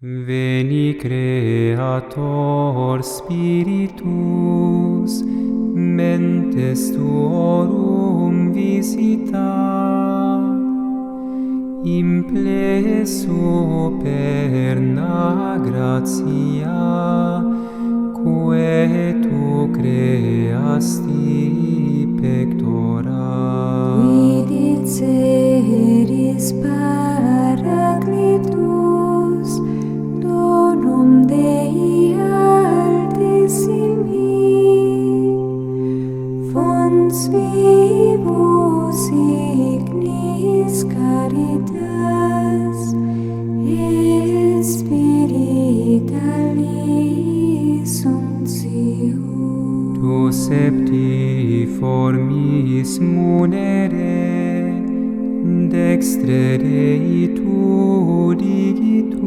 Veni Creator Spiritus, mentes tuorum visita, implesso perna gratia, quae tu creasti pectora. Quid seris Paracletus, donum Dei altissimi, fons vivus ignis caritas, et spiritualis unctio. Tu septiformis munere, dextre Dei tu digitus,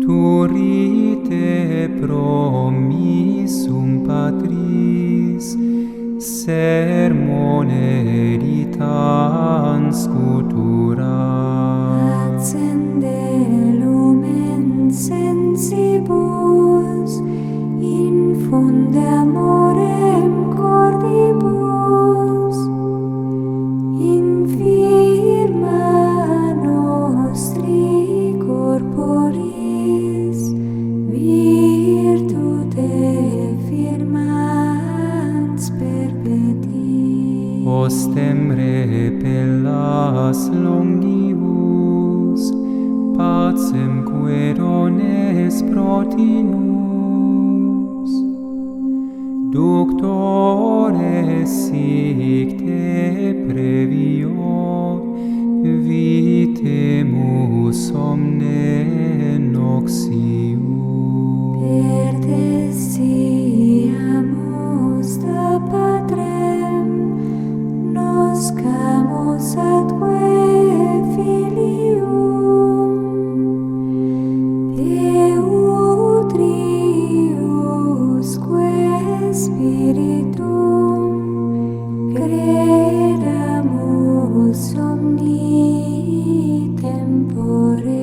turite promissum Patris, sermone ritans cultura. Accende lumen sensibus, infunde amorem cordibus, infirma nostri corporis, virtute firmans perpeti. Ostem repellas longibus, pacem querones protinus, ductores sic te previo, vitemus omne noxium. Pertestiamus da Patrem, noscamus atque filium, Deo Triusque Spiritum, credamus omni tempore.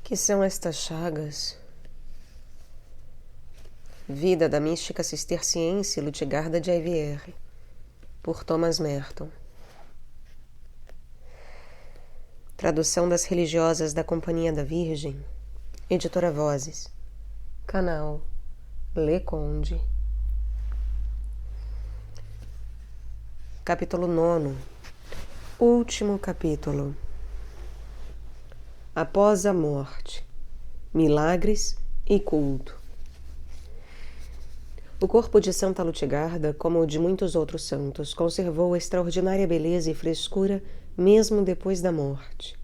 Que são estas chagas? Vida da mística cisterciense Lutigarda de Aivière, por Thomas Merton. Tradução das religiosas da Companhia da Virgem, Editora Vozes, canal Le Conde. Capítulo 9. Último capítulo. Após a morte, milagres e culto. O corpo de Santa Lutigarda, como o de muitos outros santos, conservou extraordinária beleza e frescura mesmo depois da morte.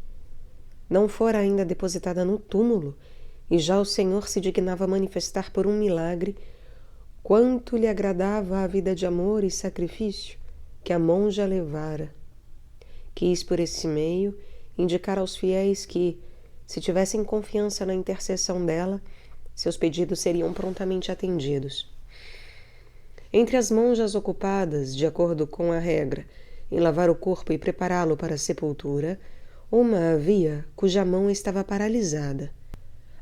Não fora ainda depositada no túmulo, e já o Senhor se dignava manifestar por um milagre quanto lhe agradava a vida de amor e sacrifício que a monja levara. Quis, por esse meio, indicar aos fiéis que, se tivessem confiança na intercessão dela, seus pedidos seriam prontamente atendidos. Entre as monjas ocupadas, de acordo com a regra, em lavar o corpo e prepará-lo para a sepultura, uma havia cuja mão estava paralisada.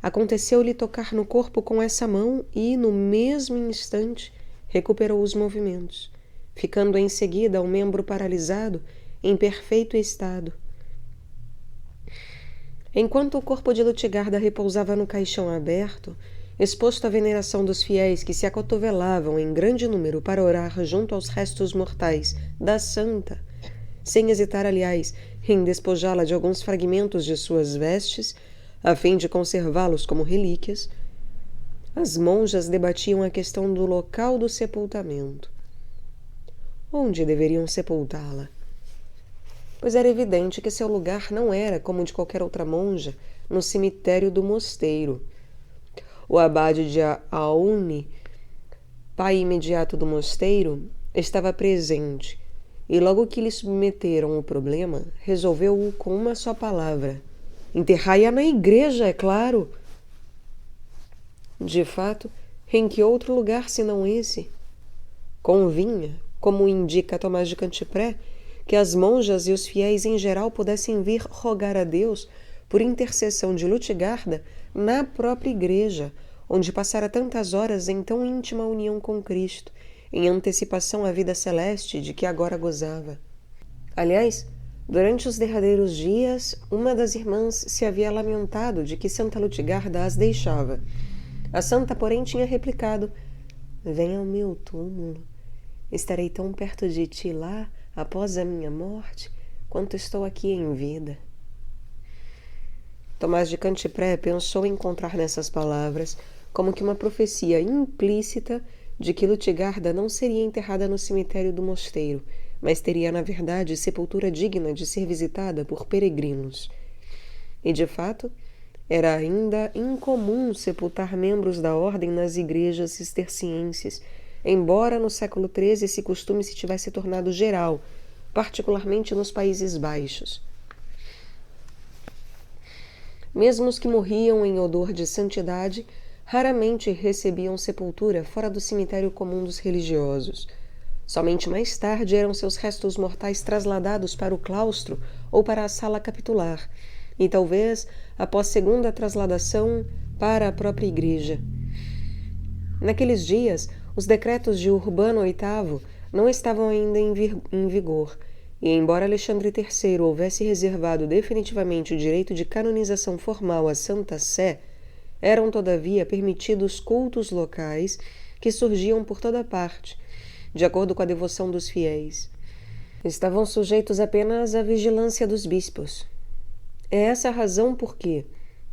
Aconteceu-lhe tocar no corpo com essa mão e, no mesmo instante, recuperou os movimentos, ficando em seguida o membro paralisado em perfeito estado. Enquanto o corpo de Lutigarda repousava no caixão aberto, exposto à veneração dos fiéis que se acotovelavam em grande número para orar junto aos restos mortais da santa, sem hesitar, aliás, em despojá-la de alguns fragmentos de suas vestes, a fim de conservá-los como relíquias, as monjas debatiam a questão do local do sepultamento. Onde deveriam sepultá-la? Pois era evidente que seu lugar não era, como de qualquer outra monja, no cemitério do mosteiro, o abade de Aoun, pai imediato do mosteiro, estava presente, e logo que lhe submeteram o problema, resolveu-o com uma só palavra: enterrai-a na igreja, é claro. De fato, em que outro lugar senão esse? Convinha, como indica Tomás de Cantipré, que as monjas e os fiéis em geral pudessem vir rogar a Deus, por intercessão de Lutgarda, na própria igreja, onde passara tantas horas em tão íntima união com Cristo, em antecipação à vida celeste de que agora gozava. Aliás, durante os derradeiros dias, uma das irmãs se havia lamentado de que Santa Lutgarda as deixava. A santa, porém, tinha replicado: venha ao meu túmulo, estarei tão perto de ti lá, após a minha morte, quanto estou aqui em vida. Tomás de Cantipré pensou encontrar nessas palavras como que uma profecia implícita de que Lutgarda não seria enterrada no cemitério do mosteiro, mas teria, na verdade, sepultura digna de ser visitada por peregrinos. E, de fato, era ainda incomum sepultar membros da ordem nas igrejas cistercienses, embora no século XIII esse costume se tivesse tornado geral, particularmente nos Países Baixos. Mesmo os que morriam em odor de santidade, raramente recebiam sepultura fora do cemitério comum dos religiosos. Somente mais tarde eram seus restos mortais trasladados para o claustro ou para a sala capitular, e talvez, após segunda trasladação, para a própria igreja. Naqueles dias, os decretos de Urbano VIII não estavam ainda em vigor, e embora Alexandre III houvesse reservado definitivamente o direito de canonização formal à Santa Sé, eram, todavia, permitidos cultos locais que surgiam por toda parte, de acordo com a devoção dos fiéis. Estavam sujeitos apenas à vigilância dos bispos. É essa a razão por que,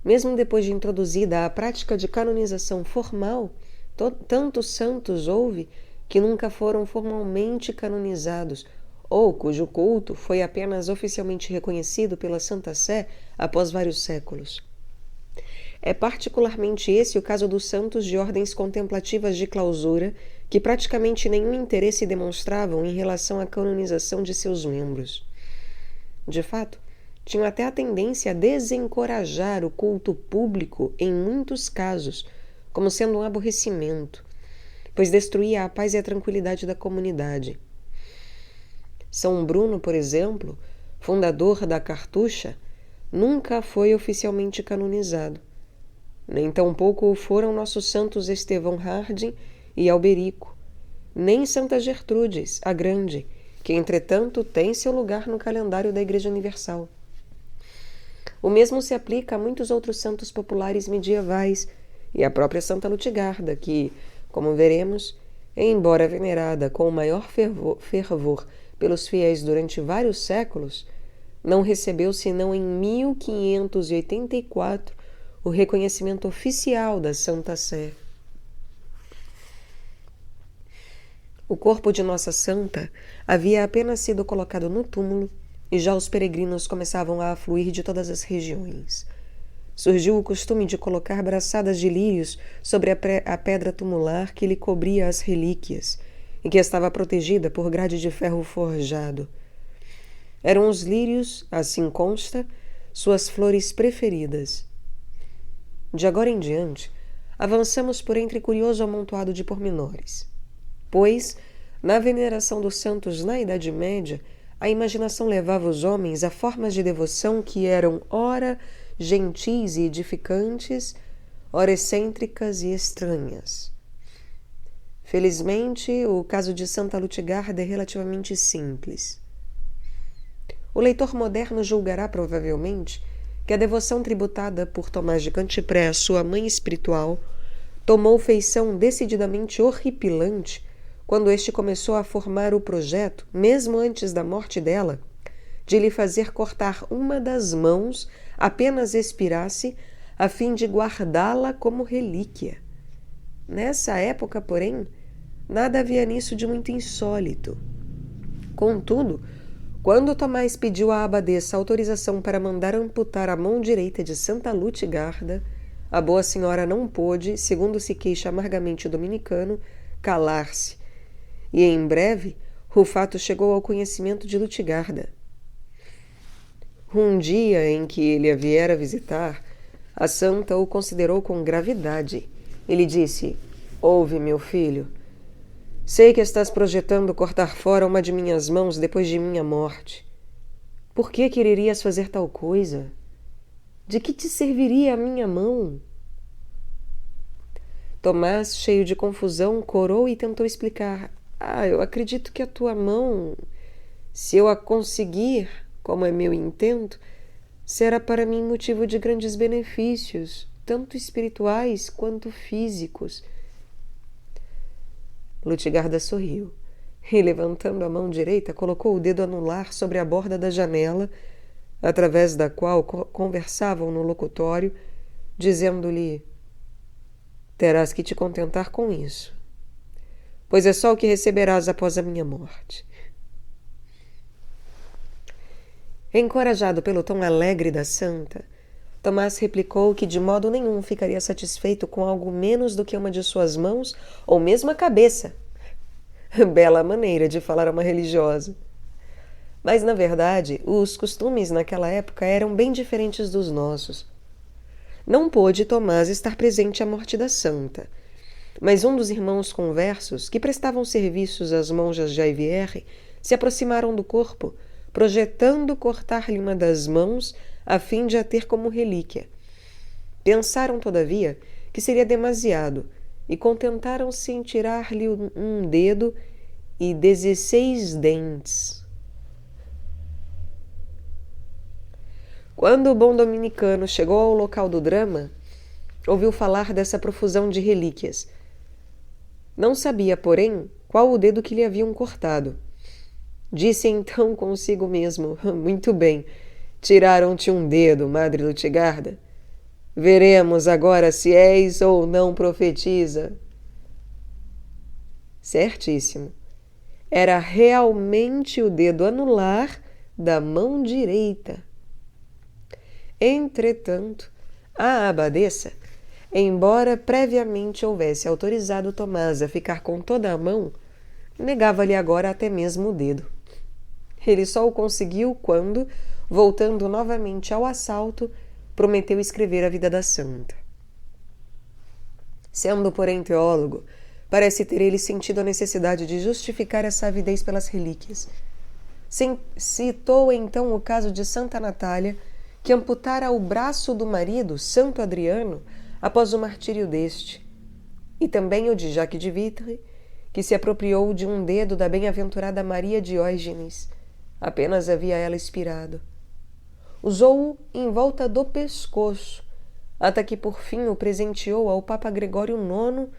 mesmo depois de introduzida a prática de canonização formal, tantos santos houve que nunca foram formalmente canonizados, ou cujo culto foi apenas oficialmente reconhecido pela Santa Sé após vários séculos. É particularmente esse o caso dos santos de ordens contemplativas de clausura, que praticamente nenhum interesse demonstravam em relação à canonização de seus membros. De fato, tinham até a tendência a desencorajar o culto público em muitos casos, como sendo um aborrecimento, pois destruía a paz e a tranquilidade da comunidade. São Bruno, por exemplo, fundador da Cartucha, nunca foi oficialmente canonizado. Nem tampouco o foram nossos santos Estevão Harding e Alberico, nem Santa Gertrudes, a Grande, que, entretanto, tem seu lugar no calendário da Igreja Universal. O mesmo se aplica a muitos outros santos populares medievais e à própria Santa Lutgarda, que, como veremos, embora venerada com o maior fervor pelos fiéis durante vários séculos, não recebeu senão em 1584 o reconhecimento oficial da Santa Sé. O corpo de Nossa Santa havia apenas sido colocado no túmulo e já os peregrinos começavam a afluir de todas as regiões. Surgiu o costume de colocar braçadas de lírios sobre a pedra tumular que lhe cobria as relíquias e que estava protegida por grade de ferro forjado. Eram os lírios, assim consta, suas flores preferidas. De agora em diante, avançamos por entre curioso amontoado de pormenores, pois, na veneração dos santos na Idade Média, a imaginação levava os homens a formas de devoção que eram ora gentis e edificantes, ora excêntricas e estranhas. Felizmente, o caso de Santa Lutgarda é relativamente simples. O leitor moderno julgará provavelmente que a devoção tributada por Tomás de Cantipré à sua mãe espiritual tomou feição decididamente horripilante quando este começou a formar o projeto, mesmo antes da morte dela, de lhe fazer cortar uma das mãos apenas expirasse, a fim de guardá-la como relíquia. Nessa época, porém, nada havia nisso de muito insólito. Contudo, quando Tomás pediu à abadesa autorização para mandar amputar a mão direita de Santa Lutgarda, a boa senhora não pôde, segundo se queixa amargamente o dominicano, calar-se, e em breve o fato chegou ao conhecimento de Lutgarda. Um dia em que ele a viera visitar, a santa o considerou com gravidade. Ele disse: ouve, meu filho, sei que estás projetando cortar fora uma de minhas mãos depois de minha morte. Por que quererias fazer tal coisa? De que te serviria a minha mão? Tomás, cheio de confusão, corou e tentou explicar. Eu acredito que a tua mão, se eu a conseguir, como é meu intento, será para mim motivo de grandes benefícios, tanto espirituais quanto físicos. Lutgarda sorriu e, levantando a mão direita, colocou o dedo anular sobre a borda da janela, através da qual conversavam no locutório, dizendo-lhe: terás que te contentar com isso, pois é só o que receberás após a minha morte. Encorajado pelo tom alegre da santa, Tomás replicou que de modo nenhum ficaria satisfeito com algo menos do que uma de suas mãos ou mesmo a cabeça. Bela maneira de falar a uma religiosa. Mas, na verdade, os costumes naquela época eram bem diferentes dos nossos. Não pôde Tomás estar presente à morte da santa, mas um dos irmãos conversos, que prestavam serviços às monjas de Jaivierre, se aproximaram do corpo, projetando cortar-lhe uma das mãos a fim de a ter como relíquia. Pensaram, todavia, que seria demasiado e contentaram-se em tirar-lhe um dedo e 16 dentes. Quando o bom dominicano chegou ao local do drama, ouviu falar dessa profusão de relíquias. Não sabia, porém, qual o dedo que lhe haviam cortado. Disse então consigo mesmo: muito bem, tiraram-te um dedo, Madre Lutgarda. Veremos agora se és ou não profetisa. Certíssimo. Era realmente o dedo anular da mão direita. Entretanto, a abadesa, embora previamente houvesse autorizado Tomás a ficar com toda a mão, negava-lhe agora até mesmo o dedo. Ele só o conseguiu quando, voltando novamente ao assalto, prometeu escrever a vida da santa. Sendo, porém, teólogo, parece ter ele sentido a necessidade de justificar essa avidez pelas relíquias. Citou então o caso de Santa Natália, que amputara o braço do marido, Santo Adriano, após o martírio deste, e também o de Jacques de Vitre, que se apropriou de um dedo da bem-aventurada Maria Diógenes, apenas havia ela expirado. Usou-o em volta do pescoço, até que por fim o presenteou ao Papa Gregório IX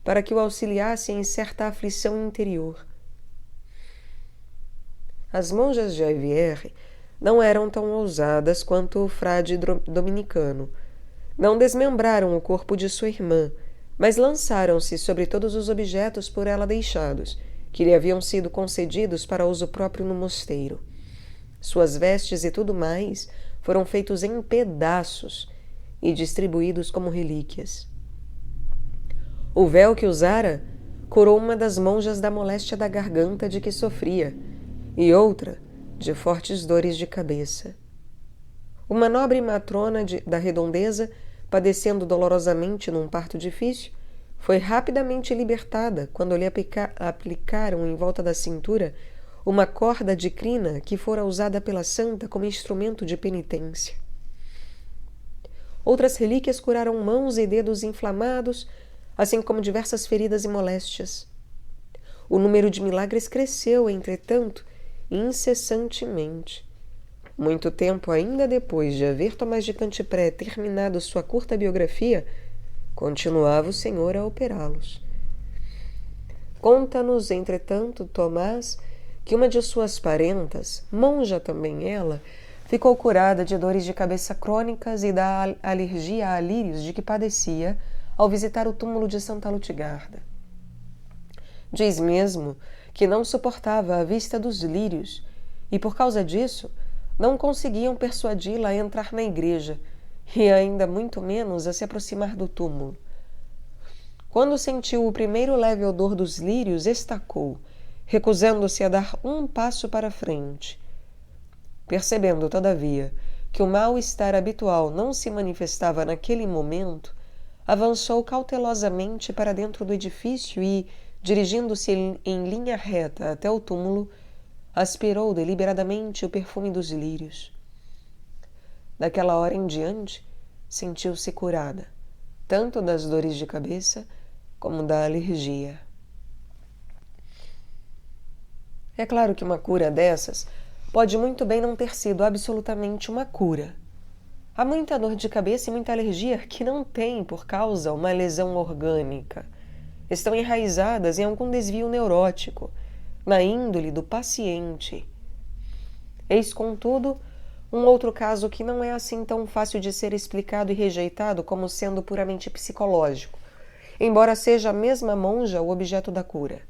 para que o auxiliasse em certa aflição interior. As monjas de Jaivierre não eram tão ousadas quanto o frade dominicano. Não desmembraram o corpo de sua irmã, mas lançaram-se sobre todos os objetos por ela deixados, que lhe haviam sido concedidos para uso próprio no mosteiro. Suas vestes e tudo mais foram feitos em pedaços e distribuídos como relíquias. O véu que usara curou uma das monjas da moléstia da garganta de que sofria, e outra de fortes dores de cabeça. Uma nobre matrona da redondeza, padecendo dolorosamente num parto difícil, foi rapidamente libertada quando lhe aplicaram em volta da cintura uma corda de crina que fora usada pela santa como instrumento de penitência. Outras relíquias curaram mãos e dedos inflamados, assim como diversas feridas e moléstias. O número de milagres cresceu, entretanto, incessantemente. Muito tempo ainda depois de haver Tomás de Cantipré terminado sua curta biografia, continuava o Senhor a operá-los. Conta-nos, entretanto, Tomás, que uma de suas parentas, monja também ela, ficou curada de dores de cabeça crônicas e da alergia a lírios de que padecia ao visitar o túmulo de Santa Lutgarda. Diz mesmo que não suportava a vista dos lírios e, por causa disso, não conseguiam persuadi-la a entrar na igreja e ainda muito menos a se aproximar do túmulo. Quando sentiu o primeiro leve odor dos lírios, estacou, recusando-se a dar um passo para frente. Percebendo, todavia, que o mal-estar habitual não se manifestava naquele momento, avançou cautelosamente para dentro do edifício e, dirigindo-se em linha reta até o túmulo, aspirou deliberadamente o perfume dos lírios. Daquela hora em diante, sentiu-se curada, tanto das dores de cabeça como da alergia. É claro que uma cura dessas pode muito bem não ter sido absolutamente uma cura. Há muita dor de cabeça e muita alergia que não tem por causa uma lesão orgânica. Estão enraizadas em algum desvio neurótico, na índole do paciente. Eis, contudo, um outro caso que não é assim tão fácil de ser explicado e rejeitado como sendo puramente psicológico, embora seja a mesma monja o objeto da cura.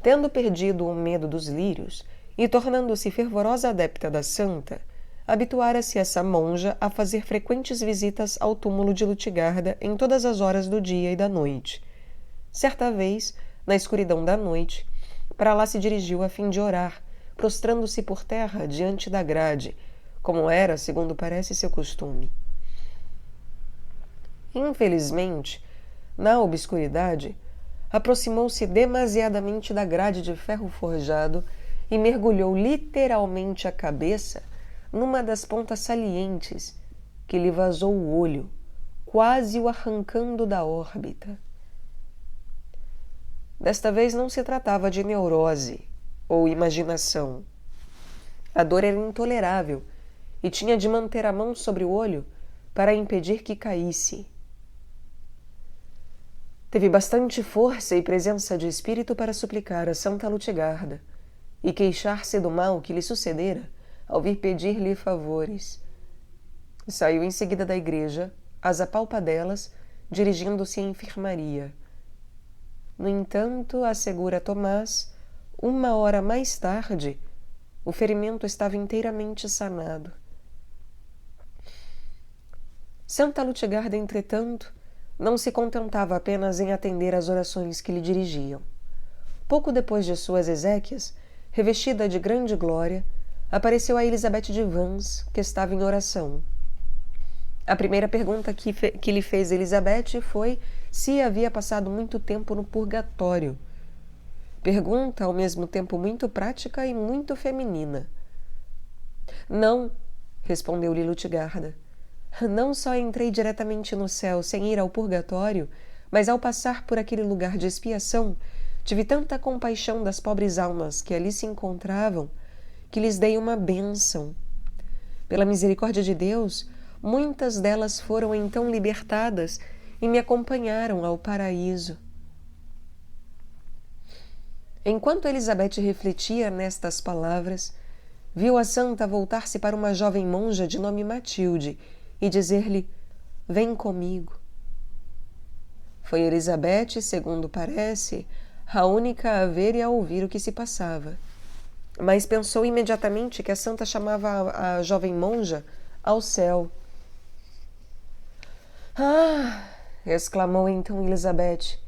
Tendo perdido o medo dos lírios e tornando-se fervorosa adepta da santa, habituara-se essa monja a fazer frequentes visitas ao túmulo de Lutgarda em todas as horas do dia e da noite. Certa vez, na escuridão da noite, para lá se dirigiu a fim de orar, prostrando-se por terra diante da grade, como era, segundo parece, seu costume. Infelizmente, na obscuridade, aproximou-se demasiadamente da grade de ferro forjado e mergulhou literalmente a cabeça numa das pontas salientes, que lhe vazou o olho, quase o arrancando da órbita. Desta vez não se tratava de neurose ou imaginação. A dor era intolerável e tinha de manter a mão sobre o olho para impedir que caísse. Teve bastante força e presença de espírito para suplicar a Santa Lutgarda e queixar-se do mal que lhe sucedera ao vir pedir-lhe favores. Saiu em seguida da igreja, às apalpadelas, dirigindo-se à enfermaria. No entanto, assegura Tomás, 1 hora mais tarde, o ferimento estava inteiramente sanado. Santa Lutgarda, entretanto, não se contentava apenas em atender às orações que lhe dirigiam. Pouco depois de suas exéquias, revestida de grande glória, apareceu a Elizabeth de Vans, que estava em oração. A primeira pergunta que lhe fez Elizabeth foi se havia passado muito tempo no purgatório. Pergunta ao mesmo tempo muito prática e muito feminina. Não, respondeu-lhe Lutgarda. Não só entrei diretamente no céu sem ir ao purgatório, mas ao passar por aquele lugar de expiação, tive tanta compaixão das pobres almas que ali se encontravam, que lhes dei uma bênção. Pela misericórdia de Deus, muitas delas foram então libertadas e me acompanharam ao paraíso. Enquanto Elizabeth refletia nestas palavras, viu a santa voltar-se para uma jovem monja de nome Matilde e dizer-lhe: "Vem comigo." Foi Elizabeth, segundo parece, a única a ver e a ouvir o que se passava. Mas pensou imediatamente que a santa chamava a jovem monja ao céu. "Ah!" exclamou então Elizabeth.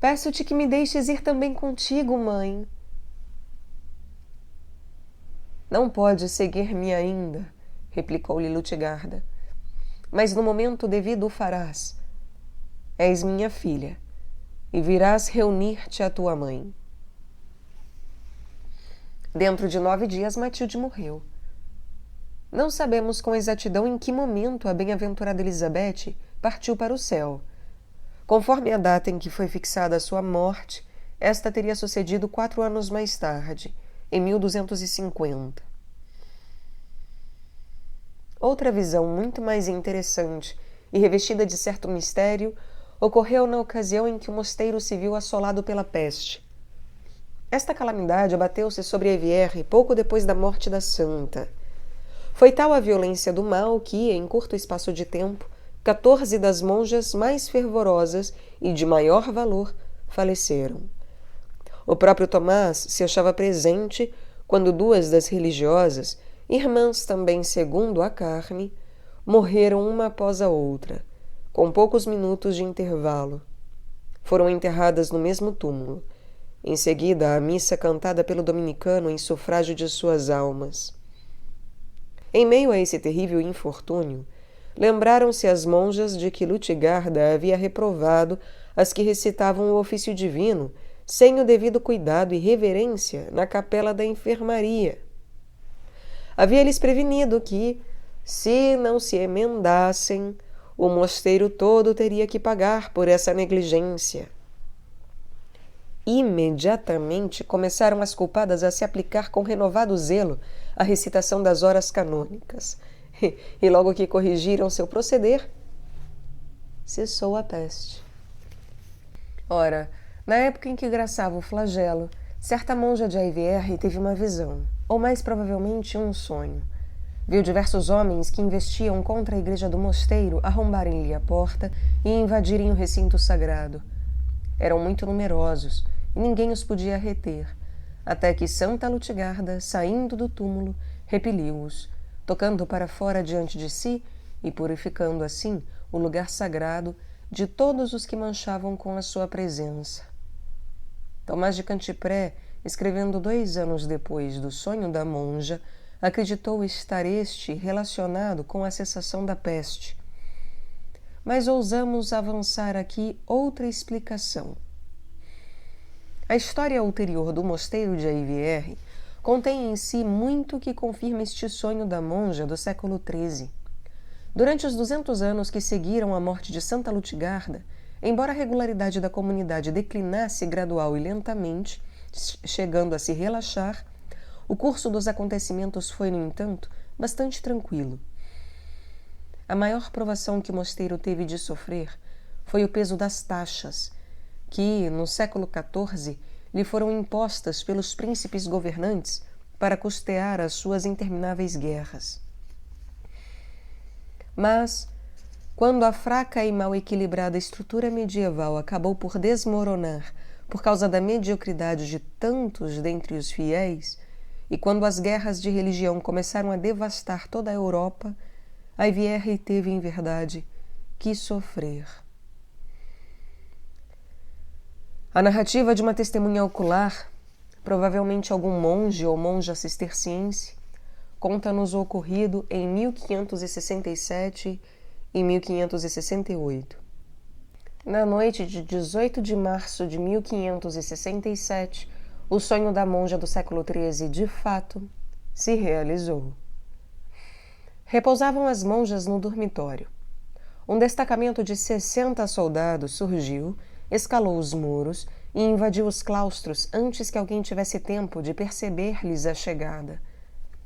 "Peço-te que me deixes ir também contigo, mãe." "Não podes seguir-me ainda," replicou-lhe Lutgarda. "Mas no momento devido o farás. És minha filha, e virás reunir-te à tua mãe." Dentro de 9 dias, Matilde morreu. Não sabemos com exatidão em que momento a bem-aventurada Elizabeth partiu para o céu. Conforme a data em que foi fixada a sua morte, esta teria sucedido 4 anos mais tarde, em 1250. Outra visão muito mais interessante e revestida de certo mistério ocorreu na ocasião em que o mosteiro se viu assolado pela peste. Esta calamidade abateu-se sobre Evierre pouco depois da morte da santa. Foi tal a violência do mal que, em curto espaço de tempo, 14 das monjas mais fervorosas e de maior valor faleceram. O próprio Tomás se achava presente quando 2 das religiosas, irmãs também segundo a carne, morreram uma após a outra, com poucos minutos de intervalo. Foram enterradas no mesmo túmulo. Em seguida, a missa cantada pelo dominicano em sufrágio de suas almas. Em meio a esse terrível infortúnio, lembraram-se as monjas de que Lutgarda havia reprovado as que recitavam o ofício divino sem o devido cuidado e reverência na capela da enfermaria. Havia-lhes prevenido que, se não se emendassem, o mosteiro todo teria que pagar por essa negligência. Imediatamente começaram as culpadas a se aplicar com renovado zelo à recitação das horas canônicas. E logo que corrigiram seu proceder, cessou a peste. Ora, na época em que graçava o flagelo, certa monja de Aivière teve uma visão, ou mais provavelmente um sonho. Viu diversos homens que investiam contra a igreja do mosteiro arrombarem-lhe a porta e invadirem o recinto sagrado. Eram muito numerosos e ninguém os podia reter, até que Santa Lutgarda, saindo do túmulo, repeliu-os, tocando para fora diante de si e purificando assim o lugar sagrado de todos os que manchavam com a sua presença. Tomás de Cantipré, escrevendo 2 anos depois do sonho da monja, acreditou estar este relacionado com a cessação da peste. Mas ousamos avançar aqui outra explicação. A história ulterior do mosteiro de Aivière contém em si muito que confirma este sonho da monja do século XIII. Durante os 200 anos que seguiram a morte de Santa Lutgarda, embora a regularidade da comunidade declinasse gradual e lentamente, chegando a se relaxar, o curso dos acontecimentos foi, no entanto, bastante tranquilo. A maior provação que o mosteiro teve de sofrer foi o peso das taxas, que, no século XIV, lhe foram impostas pelos príncipes governantes para custear as suas intermináveis guerras. Mas, quando a fraca e mal equilibrada estrutura medieval acabou por desmoronar por causa da mediocridade de tantos dentre os fiéis, e quando as guerras de religião começaram a devastar toda a Europa, Aivière teve, em verdade, que sofrer. A narrativa de uma testemunha ocular, provavelmente algum monge ou monja cisterciense, conta-nos o ocorrido em 1567 e 1568. Na noite de 18 de março de 1567, o sonho da monja do século XIII, de fato, se realizou. Repousavam as monjas no dormitório. Um destacamento de 60 soldados surgiu, escalou os muros e invadiu os claustros antes que alguém tivesse tempo de perceber-lhes a chegada.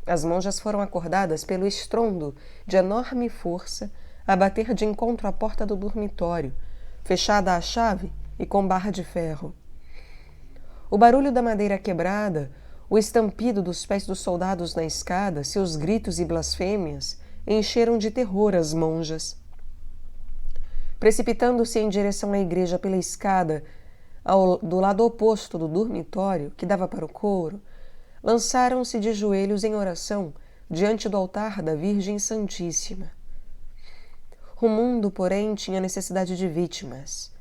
As monjas foram acordadas pelo estrondo de enorme força a bater de encontro à porta do dormitório, fechada à chave e com barra de ferro. O barulho da madeira quebrada, o estampido dos pés dos soldados na escada, seus gritos e blasfêmias, encheram de terror as monjas. Precipitando-se em direção à igreja pela escada, do lado oposto do dormitório, que dava para o coro, lançaram-se de joelhos em oração diante do altar da Virgem Santíssima. O mundo, porém, tinha necessidade de vítimas.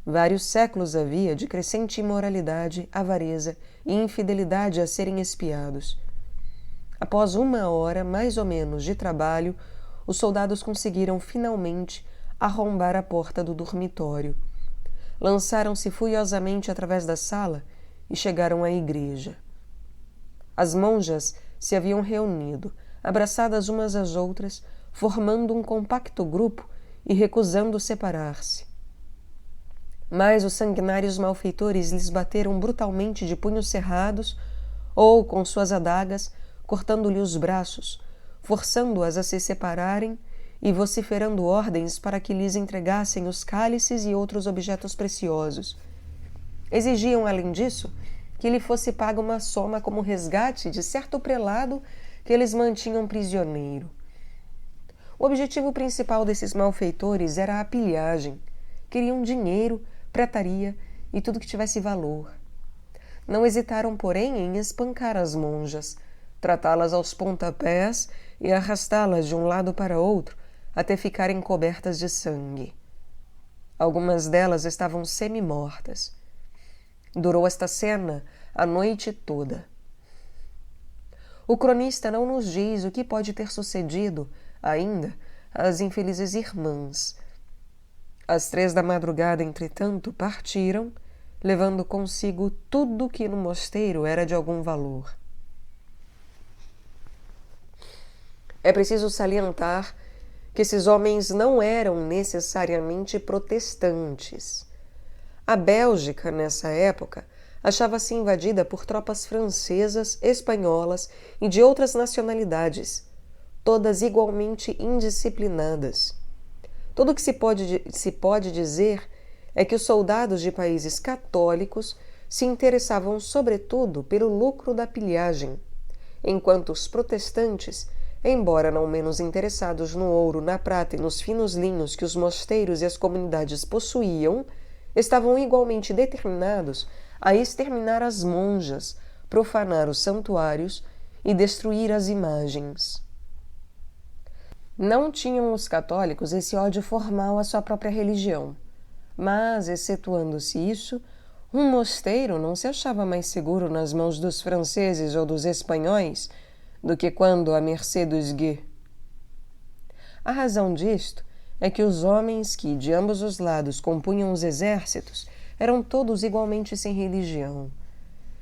Vários séculos havia de crescente imoralidade, avareza e infidelidade a serem expiados. Após 1 hora, mais ou menos, de trabalho, os soldados conseguiram finalmente arrombar a porta do dormitório. Lançaram-se furiosamente através da sala e chegaram à igreja. As monjas se haviam reunido, abraçadas umas às outras, formando um compacto grupo e recusando separar-se. Mas os sanguinários malfeitores lhes bateram brutalmente de punhos cerrados ou, com suas adagas, cortando-lhe os braços, forçando-as a se separarem e vociferando ordens para que lhes entregassem os cálices e outros objetos preciosos. Exigiam, além disso, que lhe fosse paga uma soma como resgate de certo prelado que eles mantinham prisioneiro. O objetivo principal desses malfeitores era a pilhagem. Queriam dinheiro, prataria e tudo que tivesse valor. Não hesitaram, porém, em espancar as monjas, tratá-las aos pontapés e arrastá-las de um lado para outro, até ficarem cobertas de sangue. Algumas delas estavam semi-mortas. Durou esta cena a noite toda. O cronista não nos diz o que pode ter sucedido ainda às infelizes irmãs. Às 3 da madrugada, entretanto, partiram, levando consigo tudo que no mosteiro era de algum valor. É preciso salientar que esses homens não eram necessariamente protestantes. A Bélgica, nessa época, achava-se invadida por tropas francesas, espanholas e de outras nacionalidades, todas igualmente indisciplinadas. Tudo o que se pode dizer é que os soldados de países católicos se interessavam sobretudo pelo lucro da pilhagem, enquanto os protestantes, embora não menos interessados no ouro, na prata e nos finos linhos que os mosteiros e as comunidades possuíam, estavam igualmente determinados a exterminar as monjas, profanar os santuários e destruir as imagens. Não tinham os católicos esse ódio formal à sua própria religião, mas, excetuando-se isso, um mosteiro não se achava mais seguro nas mãos dos franceses ou dos espanhóis do que quando à mercê dos gueux. A razão disto é que os homens que, de ambos os lados, compunham os exércitos eram todos igualmente sem religião.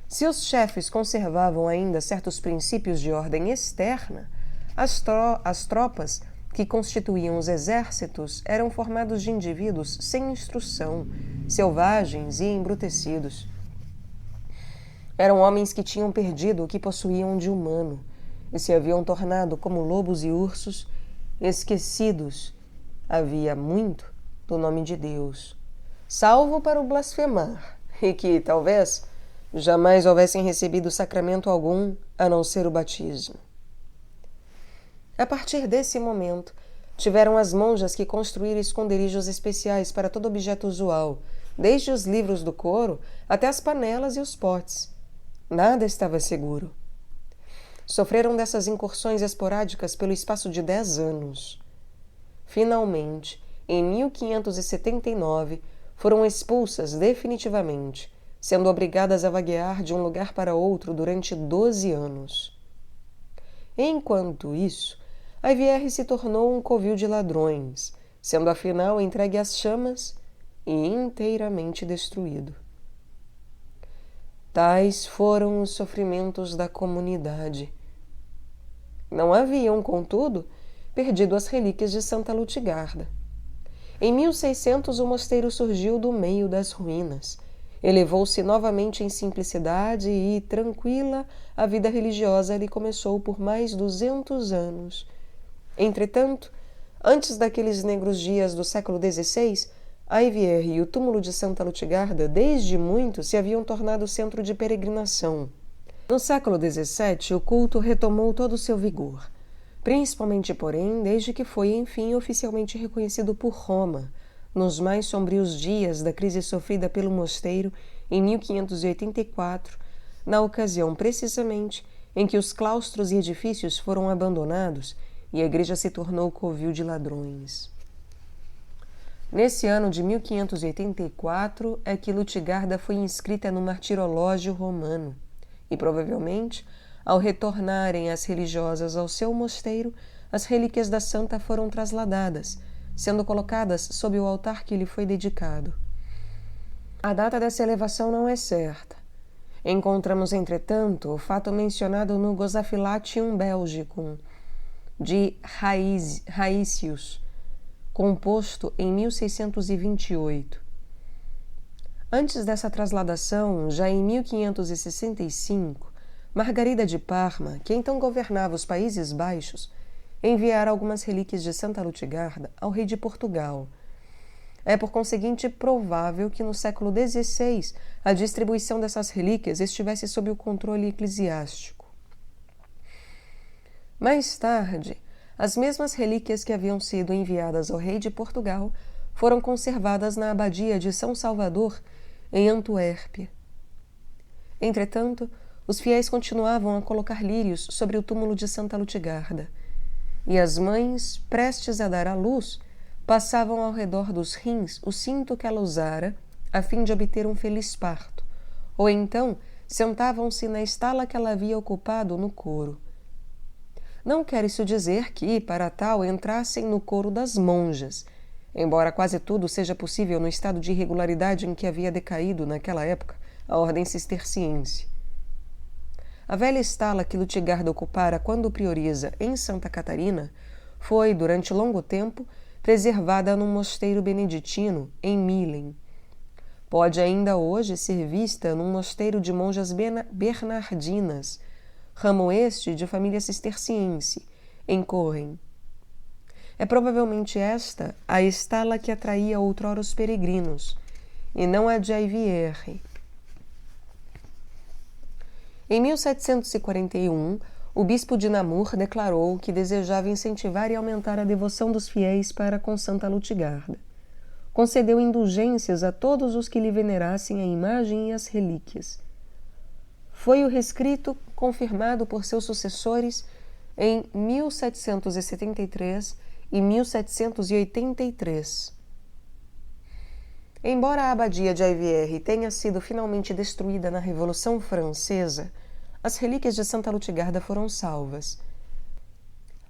Se os chefes conservavam ainda certos princípios de ordem externa, as tropas que constituíam os exércitos eram formados de indivíduos sem instrução, selvagens e embrutecidos. Eram homens que tinham perdido o que possuíam de humano e se haviam tornado como lobos e ursos, esquecidos havia muito do nome de Deus, salvo para o blasfemar, e que, talvez, jamais houvessem recebido sacramento algum a não ser o batismo. A partir desse momento, tiveram as monjas que construir esconderijos especiais para todo objeto usual, desde os livros do coro até as panelas e os potes. Nada estava seguro. Sofreram dessas incursões esporádicas pelo espaço de 10 anos. Finalmente, em 1579, foram expulsas definitivamente, sendo obrigadas a vaguear de um lugar para outro durante 12 anos. Enquanto isso, Aivière se tornou um covil de ladrões, sendo afinal entregue às chamas e inteiramente destruído. Tais foram os sofrimentos da comunidade. Não haviam, contudo, perdido as relíquias de Santa Lutgarda. Em 1600, o mosteiro surgiu do meio das ruínas. Elevou-se novamente em simplicidade e, tranquila, a vida religiosa ali começou por mais 200 anos. Entretanto, antes daqueles negros dias do século XVI, Aivière e o túmulo de Santa Lutgarda, desde muito, se haviam tornado centro de peregrinação. No século XVII, o culto retomou todo o seu vigor, principalmente, porém, desde que foi, enfim, oficialmente reconhecido por Roma, nos mais sombrios dias da crise sofrida pelo mosteiro em 1584, na ocasião, precisamente, em que os claustros e edifícios foram abandonados e a igreja se tornou covil de ladrões. Nesse ano de 1584 é que Lutgarda foi inscrita no martirológio romano e, provavelmente, ao retornarem as religiosas ao seu mosteiro, as relíquias da santa foram trasladadas, sendo colocadas sob o altar que lhe foi dedicado. A data dessa elevação não é certa. Encontramos, entretanto, o fato mencionado no Gosaphyllatium Belgicum, de Raicius, composto em 1628. Antes dessa trasladação, já em 1565, Margarida de Parma, que então governava os Países Baixos, enviara algumas relíquias de Santa Lutgarda ao rei de Portugal. É, por conseguinte, provável que no século XVI a distribuição dessas relíquias estivesse sob o controle eclesiástico. Mais tarde, as mesmas relíquias que haviam sido enviadas ao rei de Portugal foram conservadas na abadia de São Salvador, em Antuérpia. Entretanto, os fiéis continuavam a colocar lírios sobre o túmulo de Santa Lutgarda. e as mães, prestes a dar à luz, passavam ao redor dos rins o cinto que ela usara a fim de obter um feliz parto, ou então sentavam-se na estala que ela havia ocupado no coro. Não quer isso dizer que, para tal, entrassem no coro das monjas, embora quase tudo seja possível no estado de irregularidade em que havia decaído, naquela época, a ordem cisterciense. A velha estala que Lutgarda ocupara quando prioriza em Santa Catarina foi, durante longo tempo, preservada num mosteiro beneditino em Milen. Pode ainda hoje ser vista num mosteiro de monjas bernardinas, ramo este de família cisterciense, em Coren. É provavelmente esta a estala que atraía outrora os peregrinos, e não a de Aivière. Em 1741, o bispo de Namur declarou que desejava incentivar e aumentar a devoção dos fiéis para com Santa Lutgarda. Concedeu indulgências a todos os que lhe venerassem a imagem e as relíquias. Foi o rescrito confirmado por seus sucessores em 1773 e 1783. Embora a abadia de Aivière tenha sido finalmente destruída na Revolução Francesa, as relíquias de Santa Lutgarda foram salvas.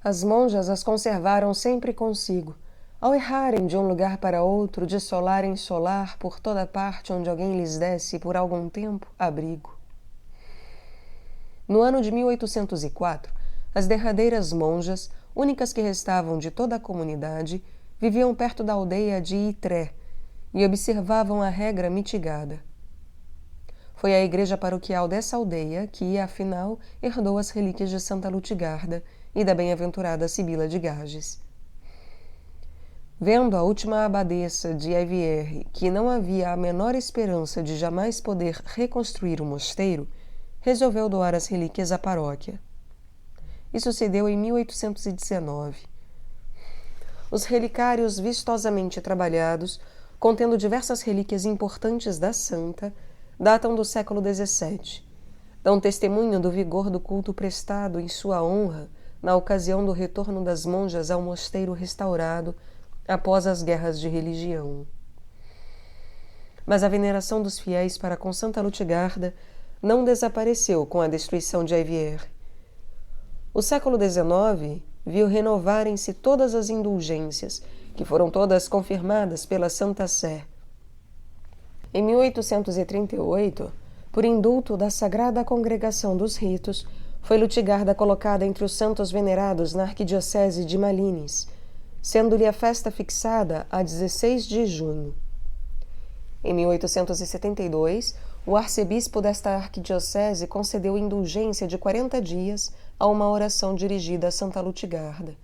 As monjas as conservaram sempre consigo, ao errarem de um lugar para outro, de solar em solar, por toda parte onde alguém lhes desse, por algum tempo, abrigo. No ano de 1804, as derradeiras monjas, únicas que restavam de toda a comunidade, viviam perto da aldeia de Ytré e observavam a regra mitigada. Foi a igreja paroquial dessa aldeia que, afinal, herdou as relíquias de Santa Lutgarda e da bem-aventurada Sibila de Gages. Vendo a última abadesa de Aivière que não havia a menor esperança de jamais poder reconstruir o mosteiro, resolveu doar as relíquias à paróquia. Isso se deu em 1819. Os relicários vistosamente trabalhados, contendo diversas relíquias importantes da santa, datam do século XVII. Dão testemunho do vigor do culto prestado em sua honra na ocasião do retorno das monjas ao mosteiro restaurado após as guerras de religião. Mas a veneração dos fiéis para com Santa Lutgarda não desapareceu com a destruição de Aivière. O século XIX viu renovarem-se todas as indulgências, que foram todas confirmadas pela Santa Sé. Em 1838, por indulto da Sagrada Congregação dos Ritos, foi Lutgarda colocada entre os santos venerados na arquidiocese de Malines, sendo-lhe a festa fixada a 16 de junho. Em 1872, o arcebispo desta arquidiocese concedeu indulgência de 40 dias a uma oração dirigida a Santa Lutgarda.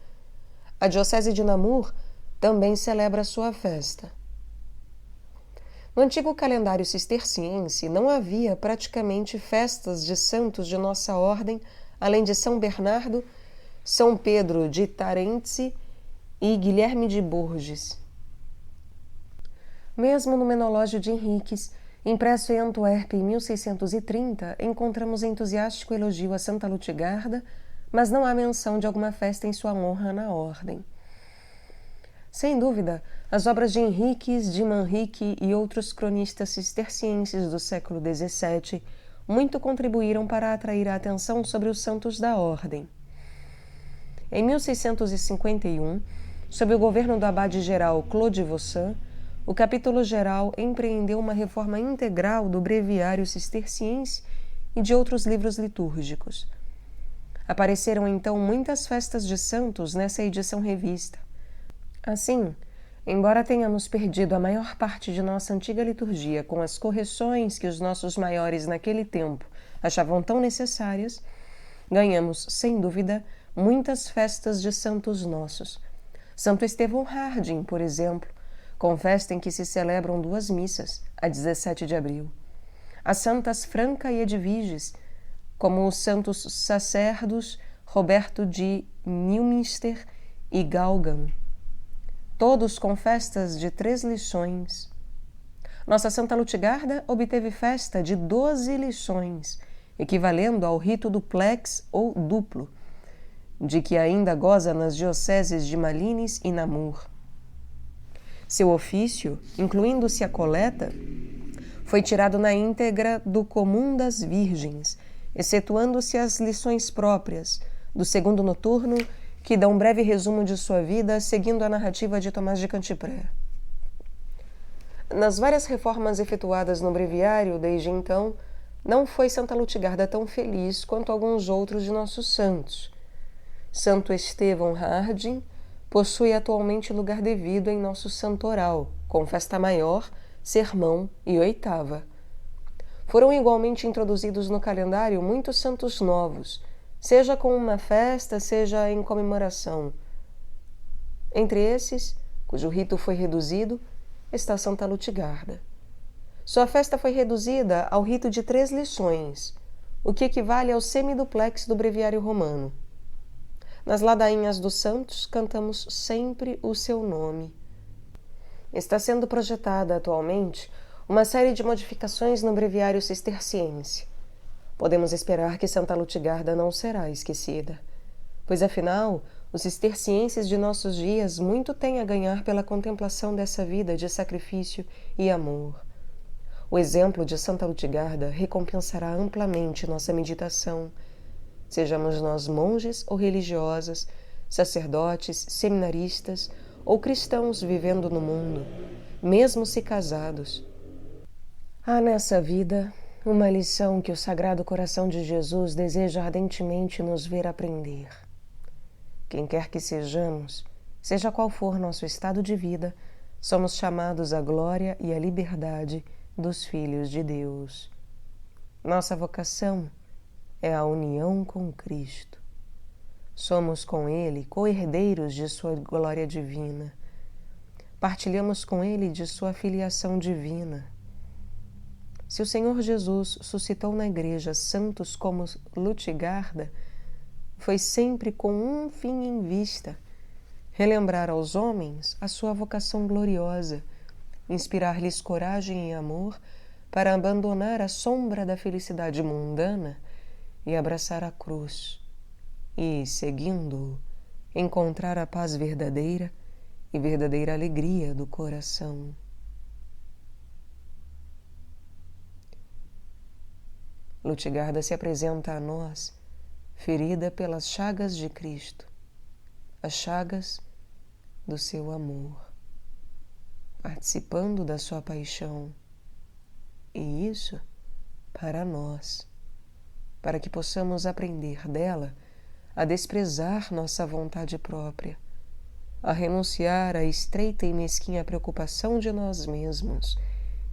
A diocese de Namur também celebra sua festa. No antigo calendário cisterciense não havia praticamente festas de santos de nossa ordem, além de São Bernardo, São Pedro de Tarentse e Guilherme de Bourges. Mesmo no Menológio de Henriques, impresso em Antuérpia em 1630, encontramos entusiástico elogio a Santa Lutgarda, mas não há menção de alguma festa em sua honra na ordem. Sem dúvida, as obras de Henriques, de Manrique e outros cronistas cistercienses do século XVII muito contribuíram para atrair a atenção sobre os santos da ordem. Em 1651, sob o governo do abade-geral Claude Vossin, o capítulo geral empreendeu uma reforma integral do breviário cisterciense e de outros livros litúrgicos. Apareceram então muitas festas de santos nessa edição revista. Assim, embora tenhamos perdido a maior parte de nossa antiga liturgia com as correções que os nossos maiores naquele tempo achavam tão necessárias, ganhamos, sem dúvida, muitas festas de santos nossos. Santo Estevão Harding, por exemplo, com festa em que se celebram 2 missas, a 17 de abril. As santas Franca e Edviges, como os santos Sacerdos Roberto de Neumünster e Galgam, todos com festas de 3 lições. Nossa Santa Lutgarda obteve festa de 12 lições, equivalendo ao rito duplex ou duplo, de que ainda goza nas dioceses de Malines e Namur. Seu ofício, incluindo-se a coleta, foi tirado na íntegra do comum das virgens, excetuando-se as lições próprias do segundo noturno, que dá um breve resumo de sua vida, seguindo a narrativa de Tomás de Cantipré. Nas várias reformas efetuadas no breviário desde então, não foi Santa Lutgarda tão feliz quanto alguns outros de nossos santos. Santo Estevão Harding possui atualmente lugar devido em nosso santoral, com festa maior, sermão e oitava. Foram igualmente introduzidos no calendário muitos santos novos, seja com uma festa, seja em comemoração. Entre esses, cujo rito foi reduzido, está Santa Lutgarda. Sua festa foi reduzida ao rito de 3 lições, o que equivale ao semiduplex do breviário romano. Nas ladainhas dos santos, cantamos sempre o seu nome. Está sendo projetada atualmente uma série de modificações no breviário cisterciense. Podemos esperar que Santa Lutgarda não será esquecida, pois afinal, os cistercienses de nossos dias muito têm a ganhar pela contemplação dessa vida de sacrifício e amor. O exemplo de Santa Lutgarda recompensará amplamente nossa meditação, sejamos nós monges ou religiosas, sacerdotes, seminaristas ou cristãos vivendo no mundo, mesmo se casados. Há nessa vida uma lição que o Sagrado Coração de Jesus deseja ardentemente nos ver aprender. Quem quer que sejamos, seja qual for nosso estado de vida, somos chamados à glória e à liberdade dos filhos de Deus. Nossa vocação é a união com Cristo. Somos com Ele co-herdeiros de sua glória divina. Partilhamos com Ele de sua filiação divina. Se o Senhor Jesus suscitou na Igreja santos como Lutgarda, foi sempre com um fim em vista: relembrar aos homens a sua vocação gloriosa, inspirar-lhes coragem e amor para abandonar a sombra da felicidade mundana e abraçar a cruz, e, seguindo-o, encontrar a paz verdadeira e verdadeira alegria do coração. Lutgarda se apresenta a nós, ferida pelas chagas de Cristo, as chagas do seu amor, participando da sua paixão, e isso para nós, para que possamos aprender dela a desprezar nossa vontade própria, a renunciar à estreita e mesquinha preocupação de nós mesmos,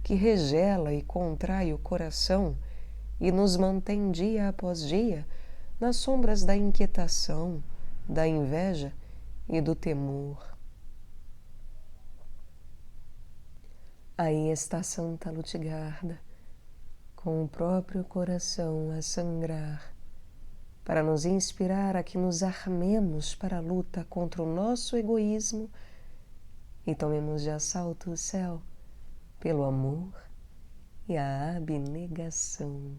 que regela e contrai o coração e nos mantém dia após dia nas sombras da inquietação, da inveja e do temor. Aí está Santa Lutgarda, com o próprio coração a sangrar, para nos inspirar a que nos armemos para a luta contra o nosso egoísmo e tomemos de assalto o céu pelo amor e a abnegação.